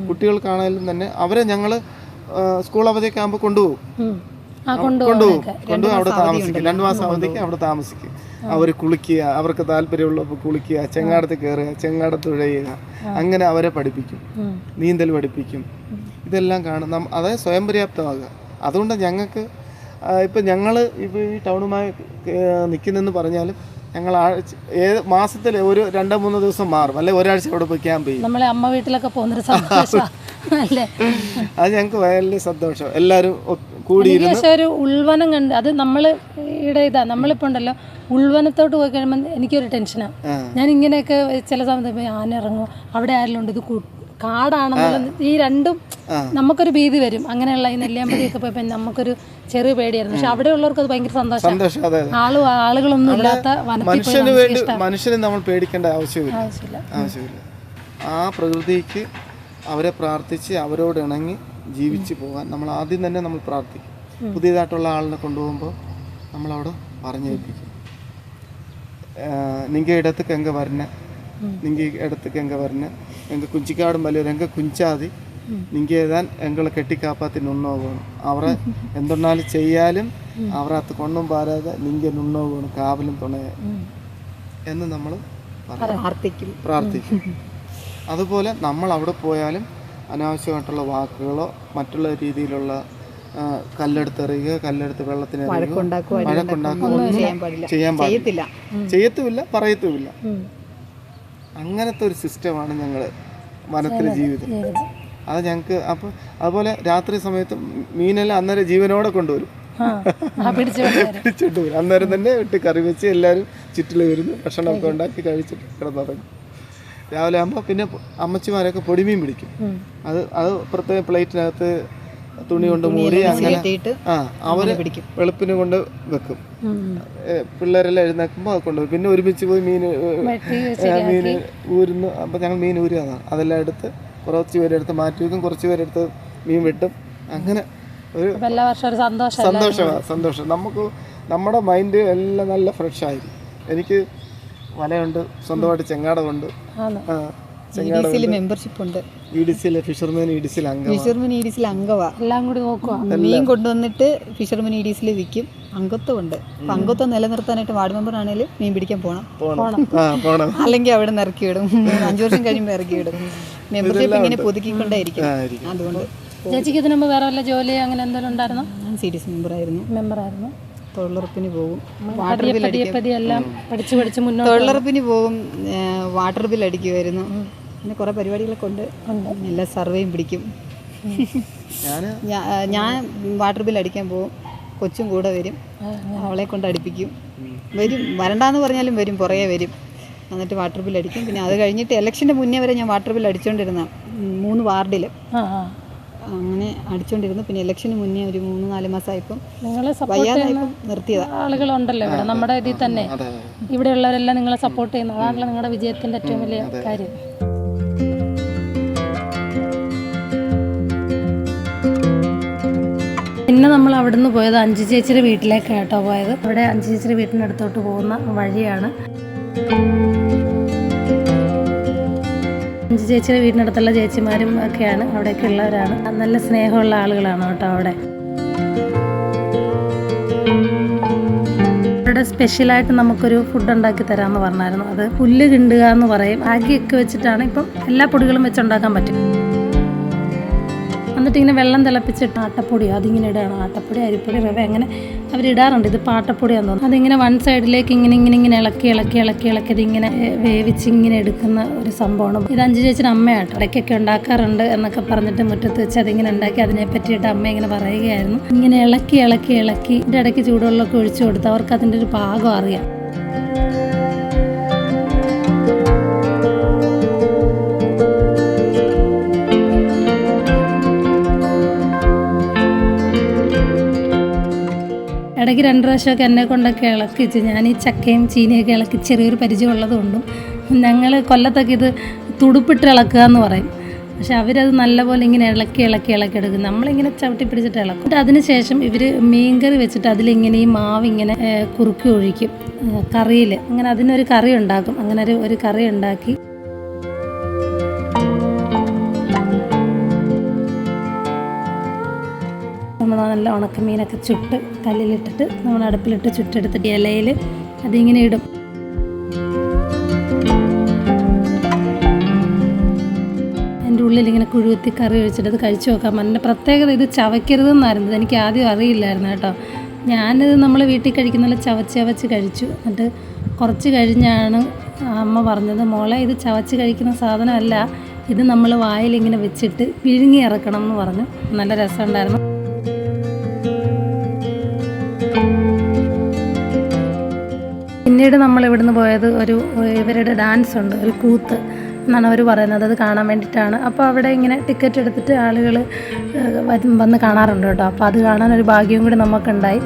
കുട്ടികൾക്കാണെങ്കിലും തന്നെ അവരെ ഞങ്ങൾ സ്കൂൾ അവധിയൊക്കെ ആകുമ്പോൾ കൊണ്ടുപോകും അവിടെ താമസിക്കും. 2 മാസം അവധിക്ക് അവിടെ താമസിക്കും. അവർ കുളിക്കുക, അവർക്ക് താല്പര്യമുള്ളപ്പോൾ കുളിക്കുക, ചെങ്ങാടത്ത് കയറുക, ചെങ്ങാടത്ത് തുഴയുക, അങ്ങനെ അവരെ പഠിപ്പിക്കും, നീന്തൽ പഠിപ്പിക്കും. ഇതെല്ലാം കാണും. അതായത് സ്വയം പര്യാപ്തമാകുക. അതുകൊണ്ട് ഞങ്ങൾക്ക് ഇപ്പം ഞങ്ങൾ ഇപ്പോൾ ഈ ടൗണുമായി നിൽക്കുന്നെന്ന് പറഞ്ഞാലും ഞങ്ങൾ മാസത്തിൽ ഒരു 2-3 ദിവസം മാറും, അല്ലെ ഒരാഴ്ച അവിടെ പോയി ക്യാമ്പ് ചെയ്യും. നമ്മളെ അമ്മ വീട്ടിലൊക്കെ പോകുന്നൊരു സന്തോഷം അല്ലേ? അത് ഞങ്ങൾക്ക് വലിയ സന്തോഷം. എല്ലാവരും കൂടിയിരുന്ന് പക്ഷേ ഒരു ഉൾവനം കണ്ട് അത് നമ്മൾ ഇതാ നമ്മളിപ്പോൾ ഉണ്ടല്ലോ ഉൾവനത്തോട്ട് പോയി കഴിയുമ്പോൾ എനിക്കൊരു ടെൻഷനാണ്. ഞാൻ ഇങ്ങനെയൊക്കെ ചില സമയത്ത് ആന ഇറങ്ങും, അവിടെ ആരെങ്കിലും ഉണ്ട്, ഇത് കാടാണെന്നുള്ള ഈ രണ്ടും നമുക്കൊരു ഭീതി വരും. അങ്ങനെയുള്ള ഈ നെല്ലിയാമ്പതിയൊക്കെ പോയപ്പോൾ നമുക്കൊരു ചെറിയ പേടിയായിരുന്നു. പക്ഷെ അവിടെ ഉള്ളവർക്ക് അത് ഭയങ്കര സന്തോഷം. ആളുകളൊന്നും ഇല്ലാത്ത മനുഷ്യനെ നമ്മൾ പേടിക്കേണ്ട ആവശ്യമില്ല. ആ പ്രകൃതിക്ക് അവരെ പ്രാർത്ഥിച്ച് അവരോട് ഇണങ്ങി ജീവിച്ചു പോകാൻ നമ്മൾ ആദ്യം തന്നെ നമ്മൾ പ്രാർത്ഥിക്കും. പുതിയതായിട്ടുള്ള ആളിനെ കൊണ്ടുപോകുമ്പോൾ നമ്മളവിടെ പറഞ്ഞേൽപ്പിക്കും. നിങ്ങൾ ഇടത്തേക്ക് എങ്ക വരണ, നിങ്ങൾ ഇടത്തേക്ക് എങ്ക വരണ, എങ്ക കുഞ്ചിക്കാടും വലിയ എങ്ക കുഞ്ചാതി നിങ്ങൾ ഏതാൻ എങ്ങളെ കെട്ടിക്കാപ്പാത്തി നുണ്ണോ വേണം. അവരെ എന്തൊന്നാലും ചെയ്യാലും അവരകത്ത് കൊണ്ടും പാരാതെ നിങ്ങൾ നുണ്ണോ വേണം, കാവലും തുണയ എന്ന് നമ്മൾ പ്രാർത്ഥിക്കും. അതുപോലെ നമ്മൾ അവിടെ പോയാലും അനാവശ്യമായിട്ടുള്ള വാക്കുകളോ മറ്റുള്ള രീതിയിലുള്ള കല്ലെടുത്തെറിയുക, കല്ലെടുത്ത് വെള്ളത്തിന് ചെയ്യാൻ പാടില്ല, ചെയ്യത്തുമില്ല, പറയത്തുമില്ല. അങ്ങനത്തെ ഒരു സിസ്റ്റമാണ് ഞങ്ങൾ വനത്തിലെ ജീവിതം. അത് ഞങ്ങൾക്ക് അപ്പോൾ അതുപോലെ രാത്രി സമയത്ത് മീനെല്ലാം അന്നേരം ജീവനോടെ കൊണ്ടുവരും, പിടിച്ചിട്ട് വരും. അന്നേരം തന്നെ ഇട്ട് കറി വെച്ച് എല്ലാവരും ചുറ്റിൽ വരുന്നു, ഭക്ഷണമൊക്കെ ഉണ്ടാക്കി കഴിച്ചിട്ട് കിടന്നുറങ്ങും. രാവിലെ ആകുമ്പോൾ പിന്നെ അമ്മച്ചിമാരൊക്കെ പൊടിമീൻ പിടിക്കും. അത് പ്രത്യേക പ്ലേറ്റിനകത്ത് തുണി കൊണ്ട് മൂടി അങ്ങനെ അവര് വെളുപ്പിന് കൊണ്ട് വെക്കും. പിള്ളേരെല്ലാം എഴുന്നേക്കുമ്പോൾ അത് കൊണ്ടുപോകും. പിന്നെ ഒരുമിച്ച് പോയി മീൻ ഊരുന്നു. അപ്പം ഞങ്ങൾ മീൻ ഊരുകയാണ്. അതെല്ലാം എടുത്ത് കുറച്ച് പേരെടുത്ത് മാറ്റി വെക്കും, കുറച്ച് പേരെടുത്ത് മീൻ വെട്ടും. അങ്ങനെ ഒരു സന്തോഷം. നമുക്ക് നമ്മുടെ മൈൻഡ് എല്ലാം നല്ല ഫ്രഷ് ആയിരിക്കും. എനിക്ക് വലയുണ്ട്, സ്വന്തമായിട്ട് ചെങ്ങാടമുണ്ട്, മെമ്പർഷിപ്പ് ഉണ്ട്. ഫിഷർമാൻ ഇഡിസിൽ അംഗവാ. എല്ലാം കൂടി നോക്കുക. മീൻ കൊണ്ടുവന്നിട്ട് ഫിഷർമാൻ ഇഡിസിൽ വിൽക്കും. അംഗത്വം ഉണ്ട്. അപ്പൊ അംഗത്വം നിലനിർത്താനായിട്ട് വാർഡ് മെമ്പർ ആണെങ്കിലും മീൻ പിടിക്കാൻ പോകണം. അല്ലെങ്കിൽ അവിടെ നിന്ന് ഇറക്കി വിടും. 5 വർഷം കഴിയുമ്പോൾ ഇറക്കി വിടും. മെമ്പർഷിപ്പ് ഇങ്ങനെ പുതുക്കിക്കൊണ്ടേയിരിക്കും. അതുകൊണ്ട് ചേച്ചിക്ക് ഇതിനു മുമ്പ് വേറെ വല്ല ജോലി അങ്ങനെ എന്തെങ്കിലും ഉണ്ടായിരുന്നോ? ഞാൻ CDC മെമ്പറായിരുന്നു. തൊഴിലുറപ്പിന് പോകും, തൊഴിലുറപ്പിന് പോകും, വാട്ടർ ബിൽ അടിക്കുമായിരുന്നു. പിന്നെ കുറേ പരിപാടികളൊക്കെ ഉണ്ട്. എല്ലാ സർവേയും പിടിക്കും. ഞാൻ വാട്ടർ ബിൽ അടിക്കാൻ പോകും. കൊച്ചും കൂടെ വരും, അവളെ കൊണ്ട് അടുപ്പിക്കും. വരണ്ടാന്ന് പറഞ്ഞാലും വരും, പുറകെ വരും. എന്നിട്ട് വാട്ടർ ബിൽ അടിക്കും. പിന്നെ അത് കഴിഞ്ഞിട്ട് ഇലക്ഷൻ്റെ മുന്നേ വരെ ഞാൻ വാട്ടർ ബിൽ അടിച്ചുകൊണ്ടിരുന്ന 3 വാർഡിൽ അങ്ങനെ അടിച്ചുകൊണ്ടിരുന്നു. പിന്നെ ഇലക്ഷന് മുന്നേ ഒരു 3-4 മാസമായപ്പം വയ്യാതായപ്പം നിർത്തിയതാ. ആളുകളുണ്ടല്ലോ ഇവിടെ നമ്മുടെ ഇതിൽ തന്നെ, ഇവിടെയുള്ളവരെല്ലാം നിങ്ങളെ സപ്പോർട്ട് ചെയ്യുന്നു. അതാണല്ലോ നിങ്ങളുടെ വിജയത്തിൻ്റെ ഏറ്റവും വലിയ കാര്യം. പിന്നെ നമ്മൾ അവിടുന്ന് പോയത് അഞ്ചു ചേച്ചിയുടെ വീട്ടിലേക്കാണ് കേട്ടോ പോയത്. അവിടെ അഞ്ചു ചേച്ചിയുടെ വീട്ടിൻ്റെ അടുത്തോട്ട് പോകുന്ന വഴിയാണ്. അഞ്ചു ചേച്ചിയുടെ വീടിനടുത്തുള്ള ചേച്ചിമാരും ഒക്കെയാണ്, അവിടെയൊക്കെ ഉള്ളവരാണ്. നല്ല സ്നേഹമുള്ള ആളുകളാണ് കേട്ടോ അവിടെ. അവരുടെ സ്പെഷ്യലായിട്ട് നമുക്കൊരു ഫുഡ് ഉണ്ടാക്കി തരാമെന്ന് പറഞ്ഞായിരുന്നു. അത് പുല്ല് കിണ്ടുക എന്ന് പറയും. ആഗിയൊക്കെ വെച്ചിട്ടാണ്, ഇപ്പം എല്ലാ പൊടികളും വെച്ചുണ്ടാക്കാൻ പറ്റും. എന്നിട്ട് ഇങ്ങനെ വെള്ളം തിളപ്പിച്ചിട്ട് ആട്ടപ്പൊടി അതിങ്ങനെ ഇടുകയാണ്. ആട്ടപ്പൊടി, അരിപ്പൊടി, റവ അങ്ങനെ അവരിടാറുണ്ട്. ഇത് പാട്ടപ്പൊടിയാന്ന് തോന്നുന്നു. അതിങ്ങനെ വൺ സൈഡിലേക്ക് ഇങ്ങനെ ഇളക്കി അതിങ്ങനെ വേവിച്ച് ഇങ്ങനെ എടുക്കുന്ന ഒരു സംഭവമാണ്. ഇത് അഞ്ചു ചേച്ചിയുടെ അമ്മയാട്ടോ. ഇടയ്ക്കൊക്കെ ഉണ്ടാക്കാറുണ്ട് എന്നൊക്കെ പറഞ്ഞിട്ട് മുറ്റത്ത് വെച്ച് അതിങ്ങനെ ഉണ്ടാക്കി അതിനെ പറ്റിയിട്ട് അമ്മ ഇങ്ങനെ പറയുകയായിരുന്നു. ഇങ്ങനെ ഇളക്കി ഇതിൻ്റെ ഇടയ്ക്ക് ചൂടുവെള്ളമൊക്കെ ഒഴിച്ചു കൊടുത്ത് അവർക്ക് അതിൻ്റെ ഒരു പാകം അറിയാം. ഇടയ്ക്ക് 2 പ്രാവശ്യമൊക്കെ എന്നെ കൊണ്ടൊക്കെ ഇളക്കിച്ച്. ഞാൻ ഈ ചക്കയും ചീനിയൊക്കെ ഇളക്കി ചെറിയൊരു പരിചയമുള്ളതുകൊണ്ടും ഞങ്ങൾ കൊല്ലത്തൊക്കെ ഇത് തുടുപ്പിട്ട് ഇളക്കുക എന്ന് പറയും. പക്ഷെ അവരത് നല്ലപോലെ ഇങ്ങനെ ഇളക്കി എടുക്കും. നമ്മളിങ്ങനെ ചവിട്ടി പിടിച്ചിട്ട് ഇളക്കും. എന്നിട്ട് അതിനുശേഷം ഇവർ മീൻകറി വെച്ചിട്ട് അതിലിങ്ങനെ ഈ മാവ് ഇങ്ങനെ കുറുക്കി ഒഴിക്കും കറിയിൽ. അങ്ങനെ അതിനൊരു കറി ഉണ്ടാക്കും. അങ്ങനെ ഒരു കറി ഉണ്ടാക്കി നമ്മൾ നല്ല ഉണക്കമീനൊക്കെ ചുട്ട് കല്ലിലിട്ടിട്ട് നമ്മൾ അടുപ്പിലിട്ട് ചുട്ടെടുത്തിട്ട് ഇലയിൽ അതിങ്ങനെ ഇടും. അതിൻ്റെ ഉള്ളിൽ ഇങ്ങനെ കുഴുത്തി കറി ഒഴിച്ചിട്ട് അത് കഴിച്ചു നോക്കാം. അതിൻ്റെ പ്രത്യേകത ഇത് ചവയ്ക്കരുതെന്നായിരുന്നു. എനിക്ക് ആദ്യം അറിയില്ലായിരുന്നു കേട്ടോ. ഞാനിത് നമ്മൾ വീട്ടിൽ കഴിക്കുന്ന ചവച്ച് കഴിച്ചു. എന്നിട്ട് കുറച്ച് കഴിഞ്ഞാണ് അമ്മ പറഞ്ഞത്, മോളെ ഇത് ചവച്ച് കഴിക്കുന്ന സാധനമല്ല, ഇത് നമ്മൾ വായിലിങ്ങനെ വെച്ചിട്ട് വിഴുങ്ങി ഇറക്കണം എന്ന് പറഞ്ഞു. നല്ല രസമുണ്ടായിരുന്നു. പിന്നീട് നമ്മൾ ഇവിടുന്ന് പോയത് ഇവരുടെ ഡാൻസ് ഉണ്ട്, ഒരു കൂത്ത്. എന്നാണ് അവർ പറയുന്നത്. അത് കാണാൻ വേണ്ടിയിട്ടാണ്. അപ്പോൾ അവിടെ ഇങ്ങനെ ടിക്കറ്റ് എടുത്തിട്ട് ആളുകൾ വന്ന് കാണാറുണ്ട് കേട്ടോ. അപ്പോൾ അത് കാണാനൊരു ഭാഗ്യവും കൂടി നമുക്കുണ്ടായി.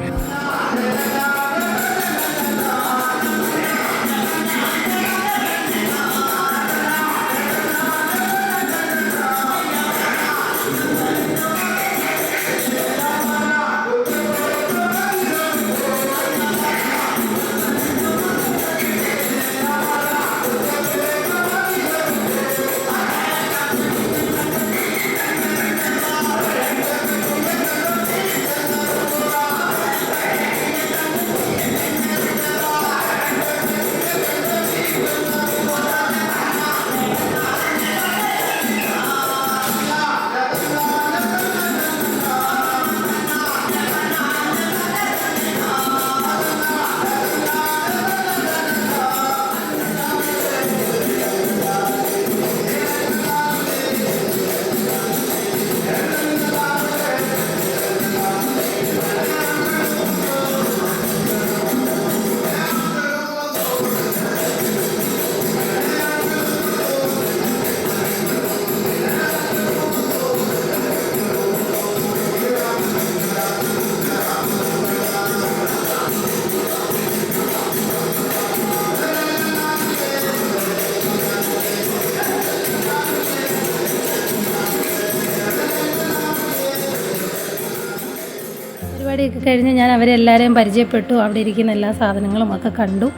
പരിപാടിയൊക്കെ കഴിഞ്ഞ് ഞാൻ അവരെല്ലാവരെയും പരിചയപ്പെട്ടു. അവിടെ ഇരിക്കുന്ന എല്ലാ സാധനങ്ങളും ഒക്കെ കണ്ടു.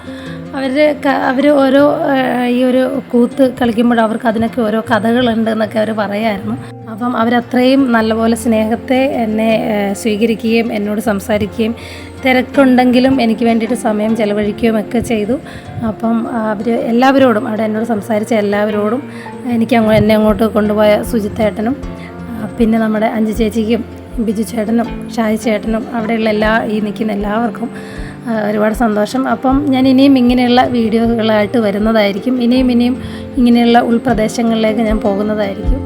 അവർ ഓരോ ഈ ഒരു കൂത്ത് കളിക്കുമ്പോൾ അവർക്ക് അതിനൊക്കെ ഓരോ കഥകളുണ്ട് എന്നൊക്കെ അവർ പറയായിരുന്നു. അപ്പം അവരത്രയും നല്ലപോലെ സ്നേഹത്തെ എന്നെ സ്വീകരിക്കുകയും എന്നോട് സംസാരിക്കുകയും തിരക്കുണ്ടെങ്കിലും എനിക്ക് വേണ്ടിയിട്ട് സമയം ചെലവഴിക്കുകയും ഒക്കെ ചെയ്തു. അപ്പം അവർ എല്ലാവരോടും അവിടെ എന്നോട് സംസാരിച്ച എല്ലാവരോടും എന്നെ അങ്ങോട്ട് കൊണ്ടുപോയ സുജിത്തേട്ടനും പിന്നെ നമ്മുടെ അഞ്ചു ചേച്ചിക്കും ബിജു ചേട്ടനും ഷായി ചേട്ടനും അവിടെയുള്ള നിൽക്കുന്ന എല്ലാവർക്കും ഒരുപാട് സന്തോഷം. അപ്പം ഞാൻ ഇനിയും ഇങ്ങനെയുള്ള വീഡിയോകളായിട്ട് വരുന്നതായിരിക്കും. ഇനിയും ഇങ്ങനെയുള്ള ഉൾപ്രദേശങ്ങളിലേക്ക് ഞാൻ പോകുന്നതായിരിക്കും.